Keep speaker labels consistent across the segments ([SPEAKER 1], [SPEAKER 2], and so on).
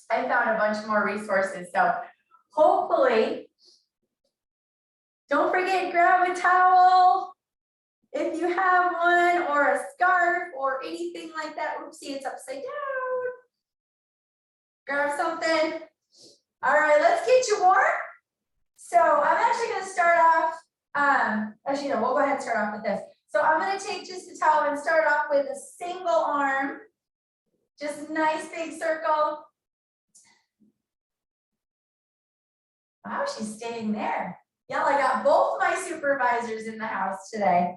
[SPEAKER 1] I found a bunch more resources. So hopefully, don't forget, grab a towel if you have one, or a scarf or anything like that. Oopsie, it's upside down. Grab something. All right, let's get you warm. So I'm actually going to start off, actually, no, we'll go ahead and start off with this. So I'm going to take just a towel and start off with a single arm, just a nice big circle. Wow, she's staying there. Yeah, I got both my supervisors in the house today.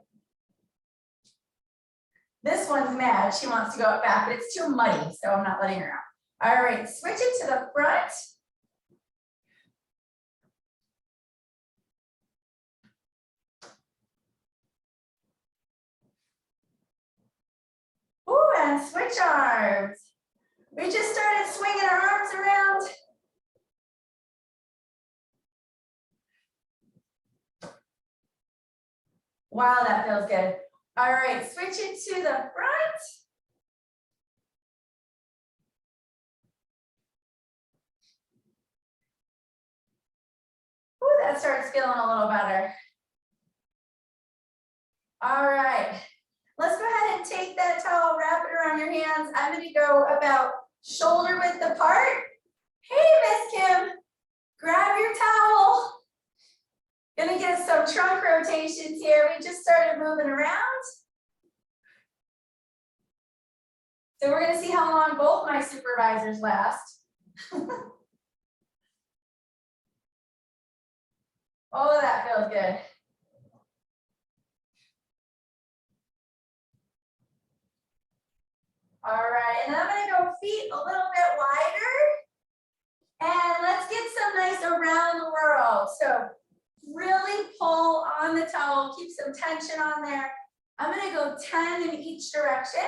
[SPEAKER 1] This one's mad, she wants to go up back, but it's too muddy, so I'm not letting her out. All right, switch it to the front. Ooh, and switch arms. We just started swinging our arms around. Wow, that feels good. All right, switch it to the front. Ooh, that starts feeling a little better. All right, let's go ahead and take that towel, wrap it around your hands. I'm going to go about shoulder width apart. Hey, Miss Kim, grab your towel. Gonna get some trunk rotations here. We just started moving around. So we're gonna see how long both my supervisors last. Oh, that feels good. All right, and then I'm gonna go feet a little bit wider. And let's get some nice around the world. So really pull on the towel, keep some tension on there. I'm gonna go 10 in each direction.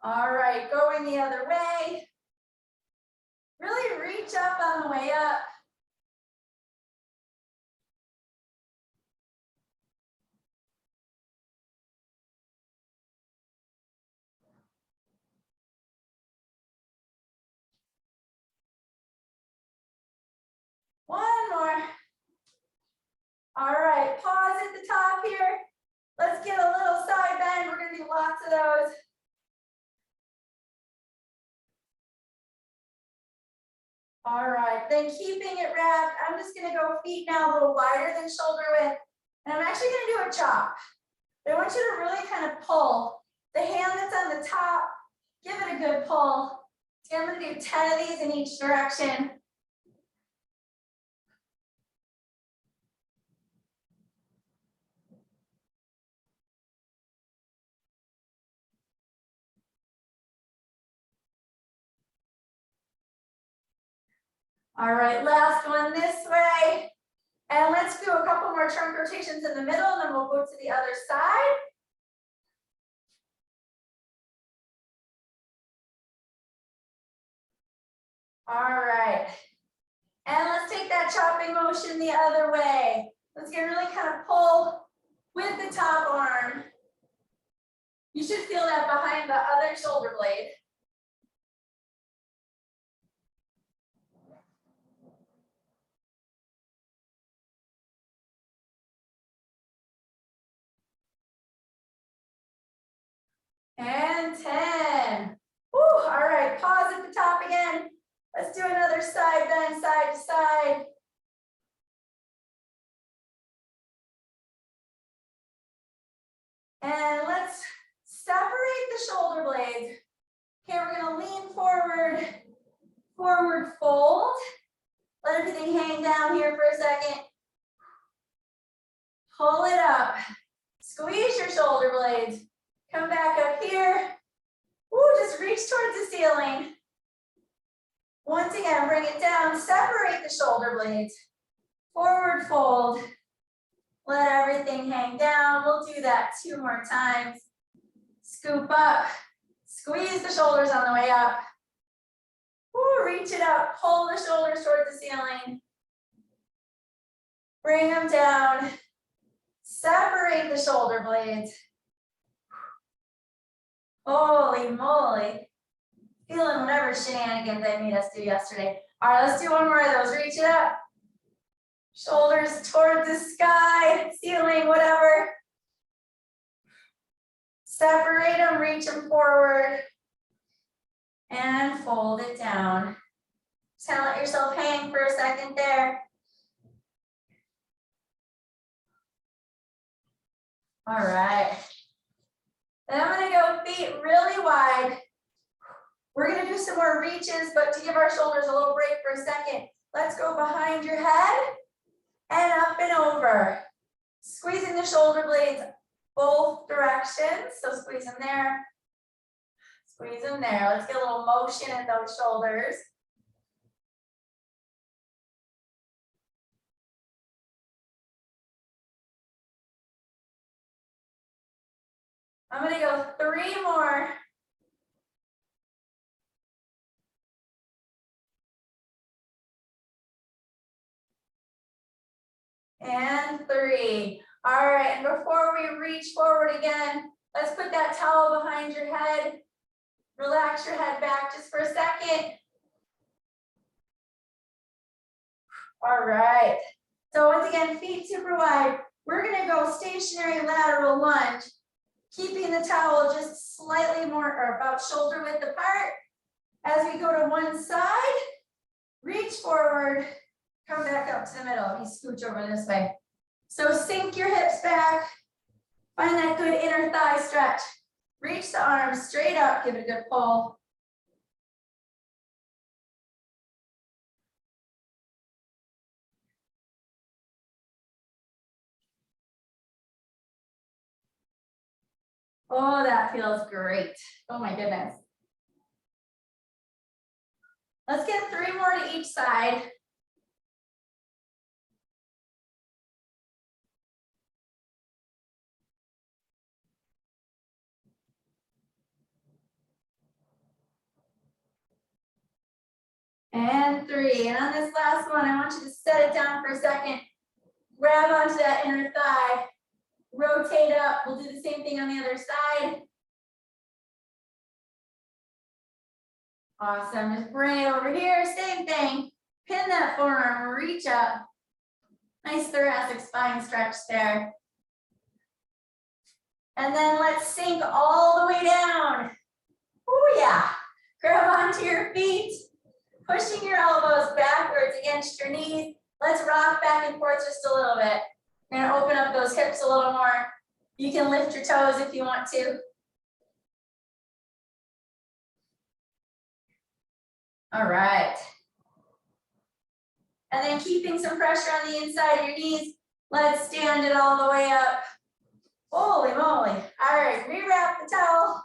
[SPEAKER 1] All right, going the other way. Really reach up on the way up. One more. All right, pause at the top here. Let's get a little side bend. We're gonna do lots of those. All right, then keeping it wrapped, I'm just gonna go feet now a little wider than shoulder width. And I'm actually gonna do a chop. But I want you to really kind of pull. The hand that's on the top, give it a good pull. So I'm gonna do 10 of these in each direction. All right, last one this way. And let's do a couple more trunk rotations in the middle, and then we'll go to the other side. All right. And let's take that chopping motion the other way. Let's get really kind of pull with the top arm. You should feel that behind the other shoulder blade. And 10. Whew, all right, pause at the top again. Let's do another side bend, side to side. And let's separate the shoulder blades. Okay, we're gonna lean forward, forward fold. Let everything hang down here for a second. Pull it up. Squeeze your shoulder blades. Come back up here. Ooh, just reach towards the ceiling. Once again, bring it down. Separate the shoulder blades. Forward fold. Let everything hang down. We'll do that 2 more times. Scoop up. Squeeze the shoulders on the way up. reach it up, pull the shoulders towards the ceiling. Bring them down. Separate the shoulder blades. Holy moly. Feeling whatever shenanigans I made us do yesterday. All right, let's do one more of those. Reach it up. Shoulders towards the sky, ceiling, whatever. Separate them, reach them forward. And fold it down. Just kind of let yourself hang for a second there. All right. Then I'm gonna go feet really wide. We're gonna do some more reaches, but to give our shoulders a little break for a second, let's go behind your head and up and over. Squeezing the shoulder blades both directions. So squeeze them there. Squeeze them there. Let's get a little motion in those shoulders. I'm gonna go 3 more. And 3. All right, and before we reach forward again, let's put that towel behind your head. Relax your head back just for a second. All right, so once again, feet super wide. We're gonna go stationary lateral lunge, keeping the towel just slightly more or about shoulder width apart. As we go to one side, reach forward, come back up to the middle. You scooch over this way. So sink your hips back, find that good inner thigh stretch. Reach the arms straight up, give it a good pull. Oh, that feels great. Oh my goodness. Let's get 3 more to each side. And 3. And on this last one, I want you to set it down for a second. Grab onto that inner thigh. Rotate up. We'll do the same thing on the other side. Awesome. Just bring it over here. Same thing. Pin that forearm. Reach up. Nice thoracic spine stretch there. And then let's sink all the way down. Oh yeah. Grab onto your feet. Pushing your elbows backwards against your knees. Let's rock back and forth just a little bit. We're gonna open up those hips a little more. You can lift your toes if you want to. All right. And then keeping some pressure on the inside of your knees, let's stand it all the way up. Holy moly. All right, rewrap the towel.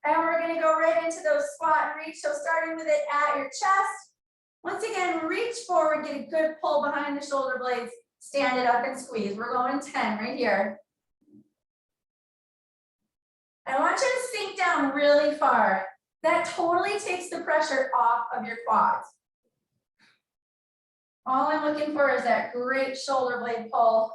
[SPEAKER 1] And we're gonna go right into those squat and reach. So starting with it at your chest. Once again, reach forward, get a good pull behind the shoulder blades. Stand it up and squeeze. We're going 10 right here. I want you to sink down really far. That totally takes the pressure off of your quads. All I'm looking for is that great shoulder blade pull.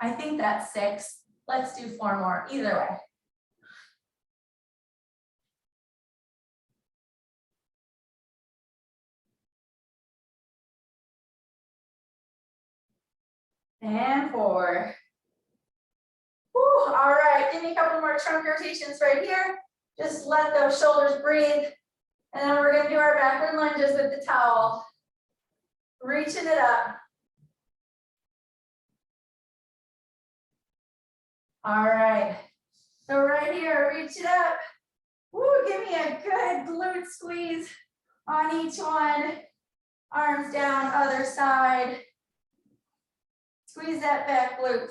[SPEAKER 1] I think that's 6. Let's do 4 more, either way. And 4. Whew, all right, give me a couple more trunk rotations right here. Just let those shoulders breathe. And then we're gonna do our backward lunges with the towel. Reaching it up. All right, so right here, reach it up. Woo, give me a good glute squeeze on each one. Arms down, other side. Squeeze that back glute.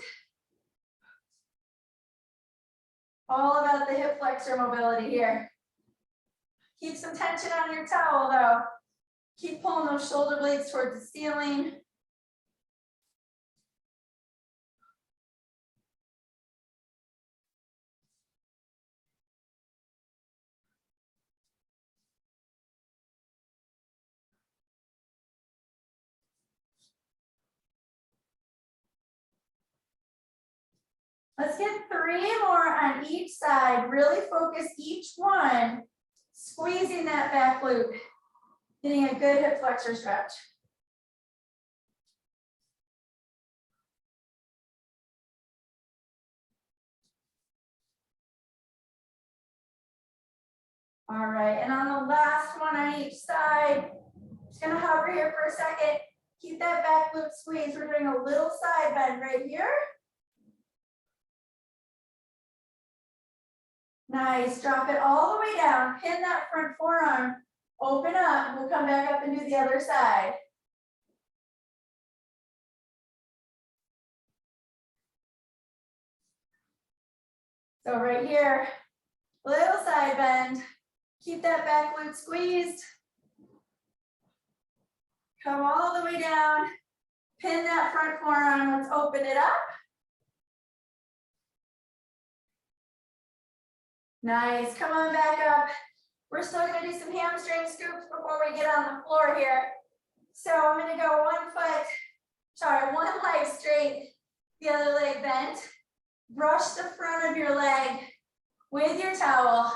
[SPEAKER 1] All about the hip flexor mobility here. Keep some tension on your towel though. Keep pulling those shoulder blades towards the ceiling. Let's get 3 more on each side. Really focus each one, squeezing that back glute, getting a good hip flexor stretch. All right, and on the last one on each side, just gonna hover here for a second. Keep that back glute squeeze. We're doing a little side bend right here. Nice, drop it all the way down, pin that front forearm, open up, we'll come back up and do the other side. So right here, little side bend, keep that back glute squeezed. Come all the way down, pin that front forearm, let's open it up. Nice, come on back up. We're still gonna do some hamstring scoops before we get on the floor here. So I'm gonna go one leg straight, the other leg bent. Brush the front of your leg with your towel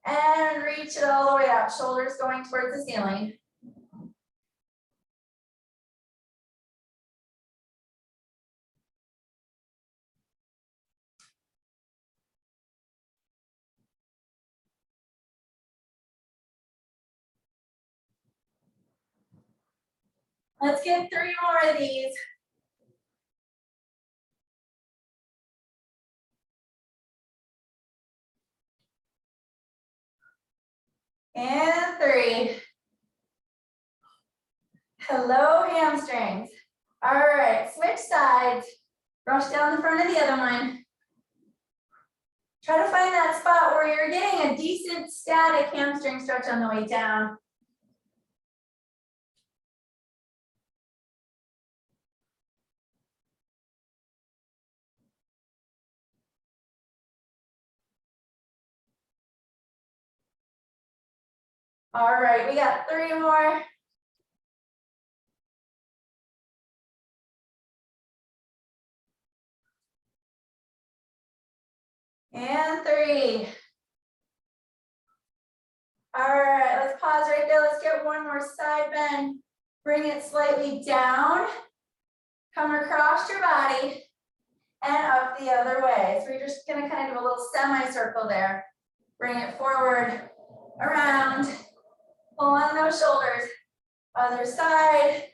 [SPEAKER 1] and reach it all the way up, shoulders going towards the ceiling. Let's get 3 more of these. And 3. Hello, hamstrings. All right, switch sides. Brush down the front of the other one. Try to find that spot where you're getting a decent static hamstring stretch on the way down. All right, we got 3 more. And 3. All right, let's pause right there. Let's get one more side bend. Bring it slightly down. Come across your body and up the other way. So we're just gonna kind of do a little semicircle there. Bring it forward, around, pull on those shoulders. Other side.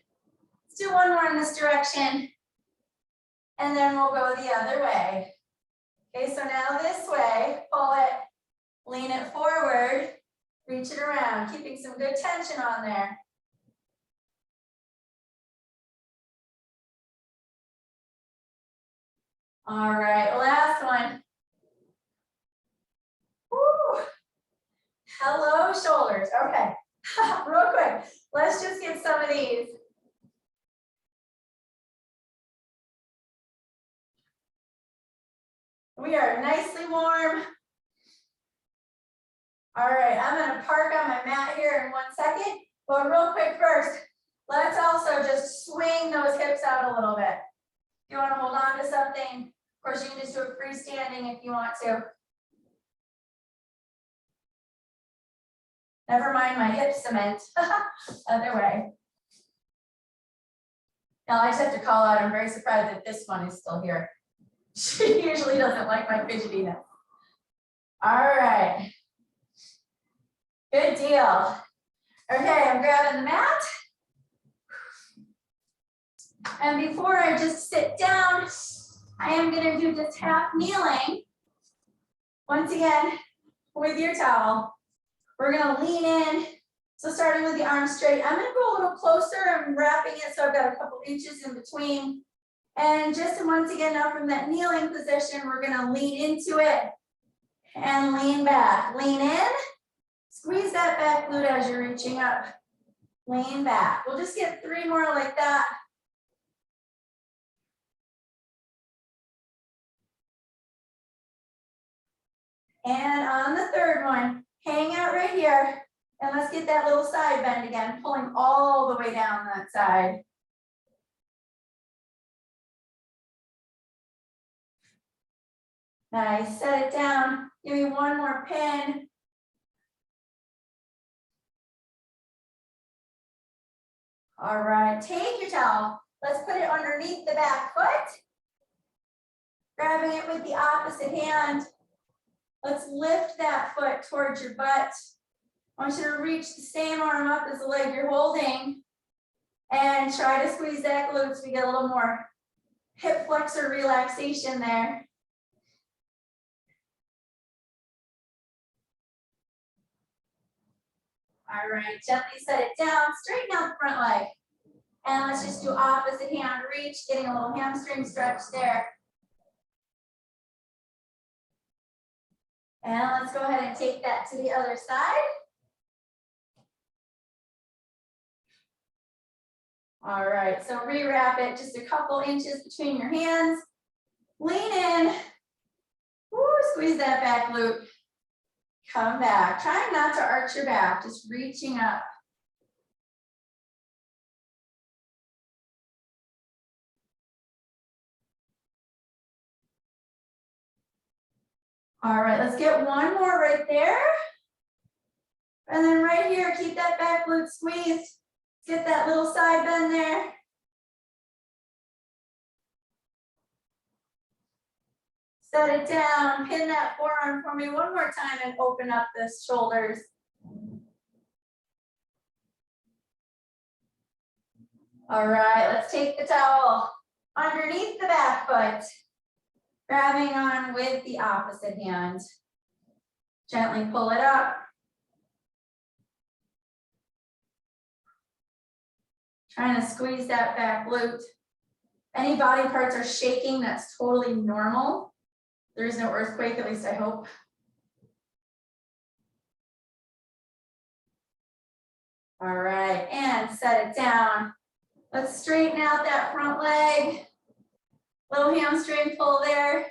[SPEAKER 1] Let's do one more in this direction. And then we'll go the other way. Okay, so now this way, pull it, lean it forward, reach it around, keeping some good tension on there. All right, last one. Woo. Hello, shoulders. Okay, real quick, let's just get some of these. We are nicely warm. All right, I'm gonna park on my mat here in 1 second, but real quick first, let's also just swing those hips out a little bit. If you want to hold on to something, of course you can just do it freestanding if you want to. Never mind my hip cement, other way. Now I just have to call out, I'm very surprised that this one is still here. She usually doesn't like my fidgetiness. All right. Good deal. Okay, I'm grabbing the mat. And before I just sit down, I am going to do just half kneeling. Once again, with your towel. We're going to lean in. So starting with the arms straight, I'm going to go a little closer. I'm wrapping it so I've got a couple inches in between. And just once again, now from that kneeling position, we're going to lean into it and lean back. Lean in, squeeze that back glute as you're reaching up. Lean back. We'll just get 3 more like that. And on the third one, hang out right here. And let's get that little side bend again, pulling all the way down that side. Nice, set it down. Give me one more pin. All right, take your towel. Let's put it underneath the back foot. Grabbing it with the opposite hand. Let's lift that foot towards your butt. I want you to reach the same arm up as the leg you're holding. And try to squeeze that glute so we get a little more hip flexor relaxation there. All right, gently set it down, straighten out the front leg. And let's just do opposite hand reach, getting a little hamstring stretch there. And let's go ahead and take that to the other side. All right, so rewrap it just a couple inches between your hands. Lean in. Woo, squeeze that back glute. Come back. Try not to arch your back, just reaching up. All right, let's get one more right there. And then right here, keep that back glute squeezed. Get that little side bend there. Set it down, pin that forearm for me one more time and open up the shoulders. All right, let's take the towel underneath the back foot, grabbing on with the opposite hand. Gently pull it up. Trying to squeeze that back glute. Any body parts are shaking, that's totally normal. There is no earthquake, at least I hope. All right, and set it down. Let's straighten out that front leg. Little hamstring pull there.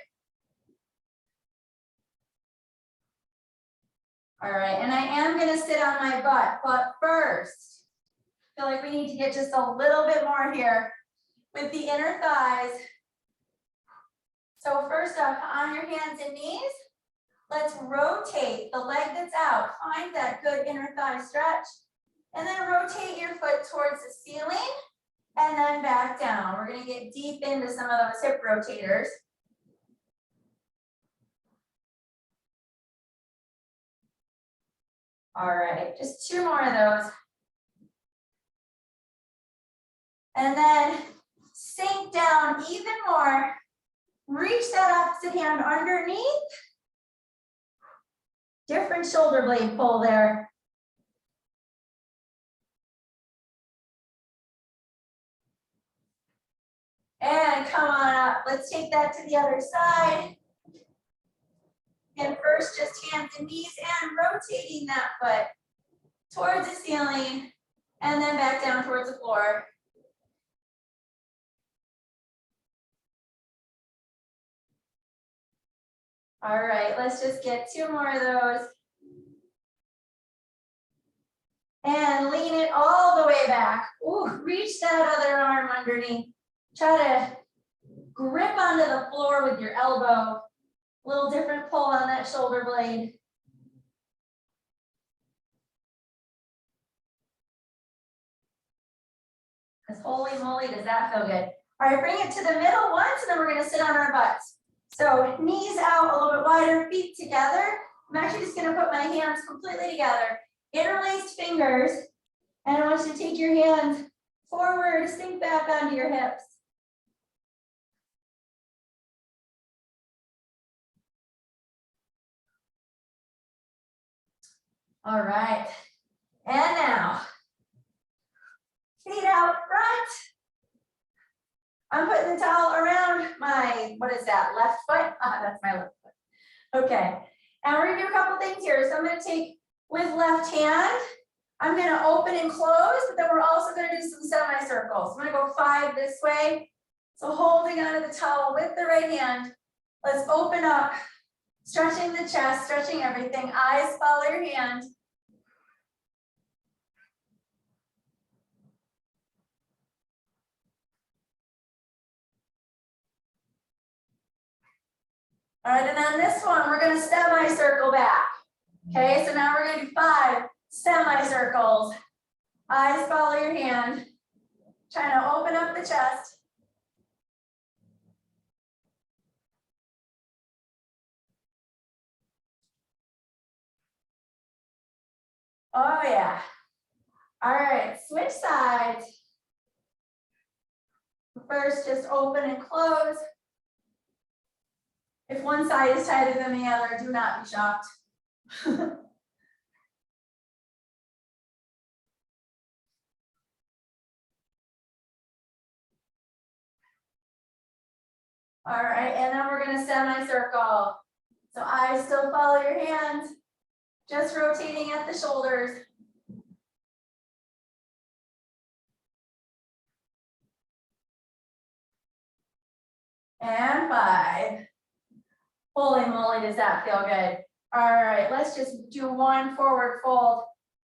[SPEAKER 1] All right, and I am gonna sit on my butt, but first, I feel like we need to get just a little bit more here with the inner thighs. So first up, on your hands and knees, let's rotate the leg that's out. Find that good inner thigh stretch. And then rotate your foot towards the ceiling and then back down. We're gonna get deep into some of those hip rotators. All right, just two more of those. And then sink down even more. Reach that opposite hand underneath. Different shoulder blade pull there. And come on up. Let's take that to the other side. And first, just hands and knees and rotating that foot towards the ceiling and then back down towards the floor. All right, let's just get two more of those. And lean it all the way back. Ooh, reach that other arm underneath. Try to grip onto the floor with your elbow. A little different pull on that shoulder blade. Because holy moly, does that feel good. All right, bring it to the middle once, and then we're gonna sit on our butts. So knees out a little bit wider, feet together. I'm actually just gonna put my hands completely together. Interlaced fingers, and I want you to take your hands forward, sink back onto your hips. All right, and now, feet out front. I'm putting the towel around my, what is that, left foot? That's my left foot. Okay, and we're gonna do a couple things here. So I'm gonna take with left hand, I'm gonna open and close, but then we're also gonna do some semicircles. I'm gonna go 5 this way. So holding onto the towel with the right hand, let's open up, stretching the chest, stretching everything. Eyes follow your hand. All right, and on this one, we're gonna semicircle back. Okay, so now we're gonna do 5 semicircles. Eyes follow your hand. Trying to open up the chest. Oh yeah. All right, switch sides. First, just open and close. If one side is tighter than the other, do not be shocked. All right, and then we're gonna semicircle. So eyes still follow your hands, just rotating at the shoulders. And 5. Holy moly, does that feel good? All right, let's just do one forward fold,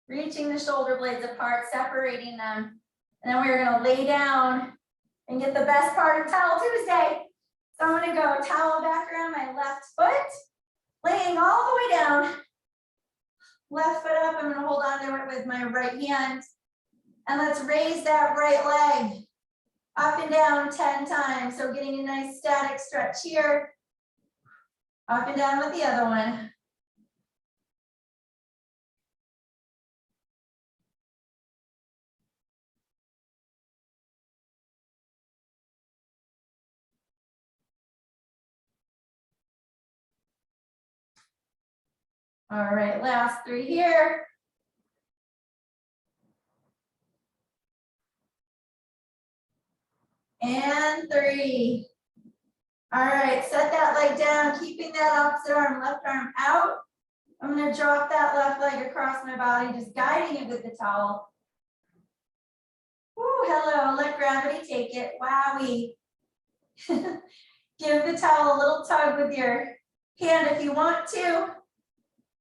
[SPEAKER 1] reaching the shoulder blades apart, separating them. And then we're gonna lay down and get the best part of Towel Tuesday. So I'm gonna go towel back around my left foot, laying all the way down. Left foot up, I'm gonna hold on to it with my right hand. And let's raise that right leg up and down 10 times. So getting a nice static stretch here. Up and down with the other one. All right, last 3 here. And 3. All right, set that leg down, keeping that opposite arm, left arm out. I'm gonna drop that left leg across my body, just guiding it with the towel. Woo, hello, let gravity take it, wowie. Give the towel a little tug with your hand if you want to.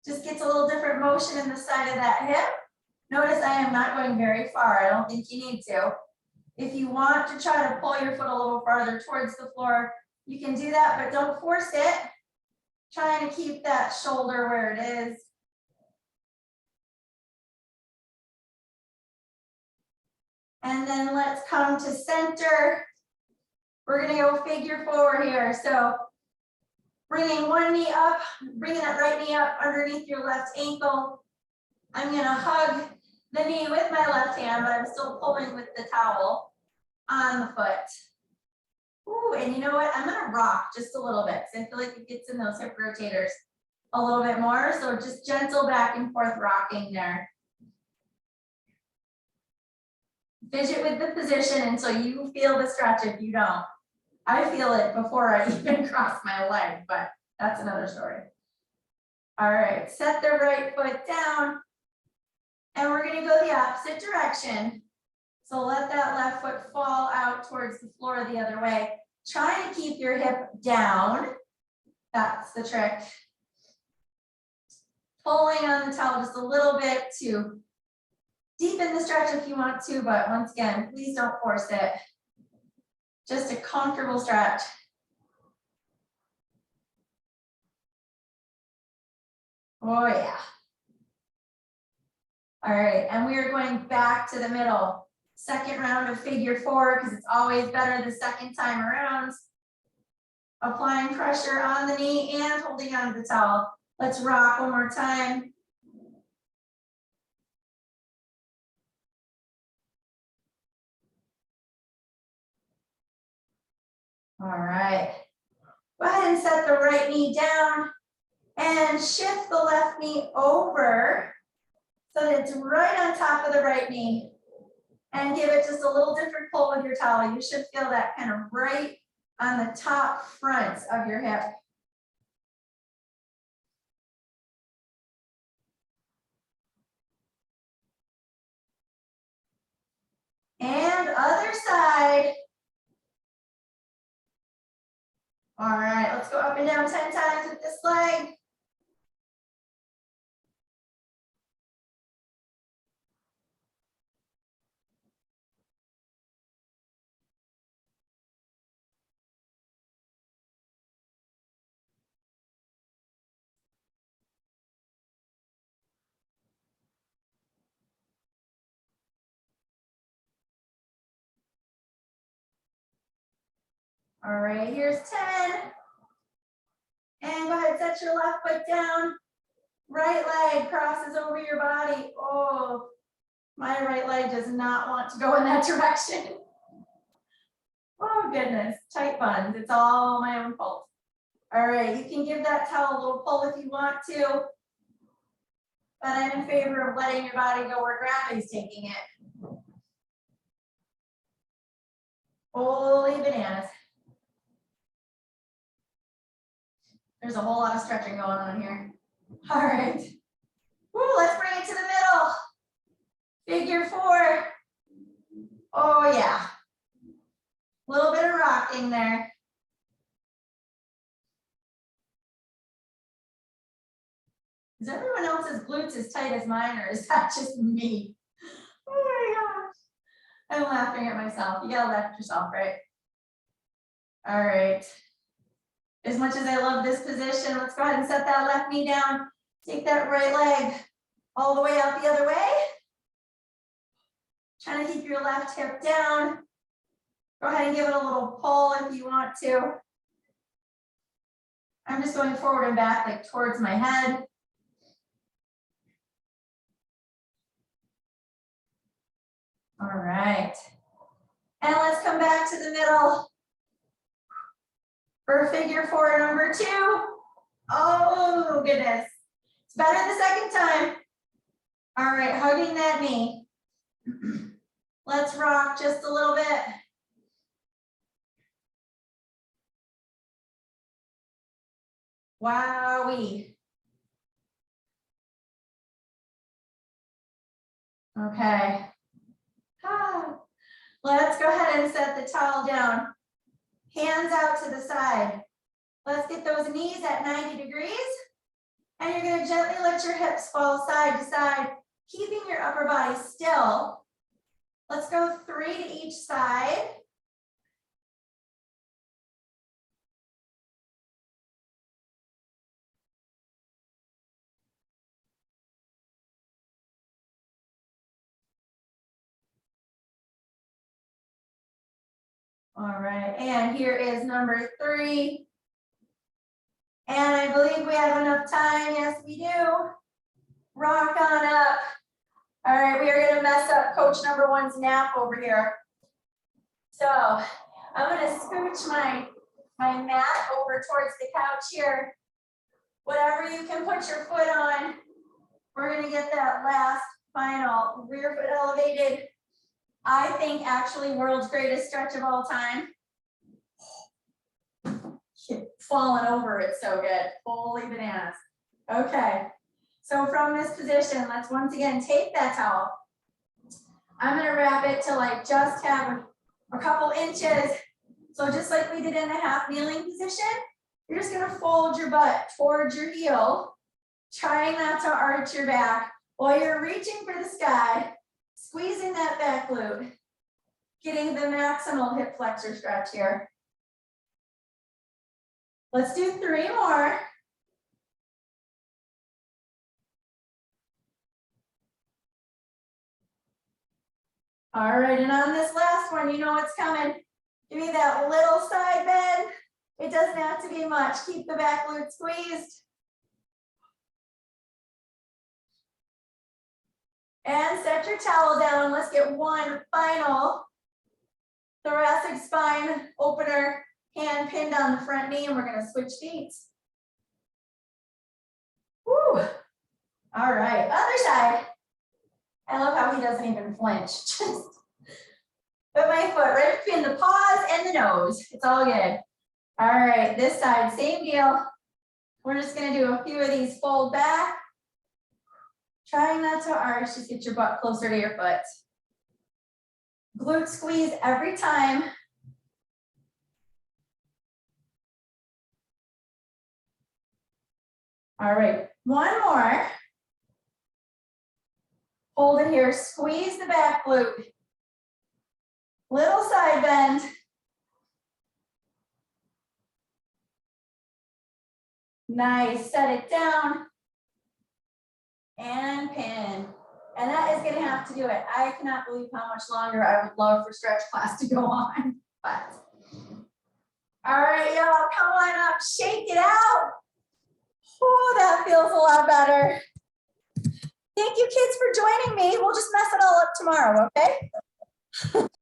[SPEAKER 1] Just gets a little different motion in the side of that hip. Notice I am not going very far, I don't think you need to. If you want to try to pull your foot a little farther towards the floor, you can do that, but don't force it. Trying to keep that shoulder where it is. And then let's come to center. We're gonna go figure 4 here. So bringing one knee up, bringing that right knee up underneath your left ankle. I'm gonna hug the knee with my left hand, but I'm still pulling with the towel on the foot. Ooh, and you know what? I'm gonna rock just a little bit because I feel like it gets in those hip rotators a little bit more. So just gentle back and forth rocking there. Fidget with the position until you feel the stretch. If you don't, I feel it before I even cross my leg, but that's another story. All right, set the right foot down and we're gonna go the opposite direction. So let that left foot fall out towards the floor the other way. Try to keep your hip down. That's the trick. Pulling on the towel just a little bit to deepen the stretch if you want to, but once again, please don't force it. Just a comfortable stretch. Oh yeah. All right, and we are going back to the middle. Second round of figure 4, because it's always better the second time around. Applying pressure on the knee and holding on to the towel. Let's rock one more time. All right. Go ahead and set the right knee down and shift the left knee over so that it's right on top of the right knee. And give it just a little different pull with your towel. You should feel that kind of right on the top front of your hip. And other side. All right, let's go up and down 10 times with this leg. All right, here's 10. And go ahead, set your left foot down. Right leg crosses over your body. Oh, my right leg does not want to go in that direction. Oh goodness, tight buns. It's all my own fault. All right, you can give that towel a little pull if you want to, but I'm in favor of letting your body go where gravity's taking it. Holy bananas. There's a whole lot of stretching going on here. All right. Woo, let's bring it to the middle. Figure 4. Oh yeah. A little bit of rocking there. Is everyone else's glutes as tight as mine, or is that just me? Oh my gosh. I'm laughing at myself. You gotta laugh at yourself, right? All right. As much as I love this position, let's go ahead and set that left knee down. Take that right leg all the way out the other way. Trying to keep your left hip down. Go ahead and give it a little pull if you want to. I'm just going forward and back, like towards my head. All right. And let's come back to the middle for figure 4, number 2. Oh goodness. It's better the second time. All right, hugging that knee. Let's rock just a little bit. Wowee. Okay. Let's go ahead and set the towel down. Hands out to the side. Let's get those knees at 90 degrees. And you're going to gently let your hips fall side to side, keeping your upper body still. Let's go 3 to each side. All right, and here is number 3. And I believe we have enough time. Yes, we do. Rock on up. All right, we are going to mess up coach number 1's nap over here. So I'm going to scooch my mat over towards the couch here. Whatever you can put your foot on, we're going to get that last final rear foot elevated. I think actually world's greatest stretch of all time. Falling over, it's so good. Holy bananas. Okay, so from this position, let's once again take that towel. I'm going to wrap it till I just have a couple inches. So just like we did in the half kneeling position, you're just going to fold your butt towards your heel, trying not to arch your back while you're reaching for the sky, squeezing that back glute, getting the maximal hip flexor stretch here. Let's do 3 more. All right, and on this last one, you know what's coming. Give me that little side bend. It doesn't have to be much. Keep the back glute squeezed. And set your towel down. Let's get one final thoracic spine opener, hand pinned on the front knee, and we're going to switch feet. Woo. All right, other side. I love how he doesn't even flinch. Just put my foot right between the paws and the nose. It's all good. All right, this side, same deal. We're just going to do a few of these fold back. Trying not to arch, just get your butt closer to your foot. Glute squeeze every time. All right, one more. Hold it here, squeeze the back glute. Little side bend. Nice, set it down. And pin. And that is going to have to do it. I cannot believe how much longer I would love for stretch class to go on. But All right, y'all, come on up, shake it out. Oh, that feels a lot better. Thank you, kids, for joining me. We'll just mess it all up tomorrow, okay?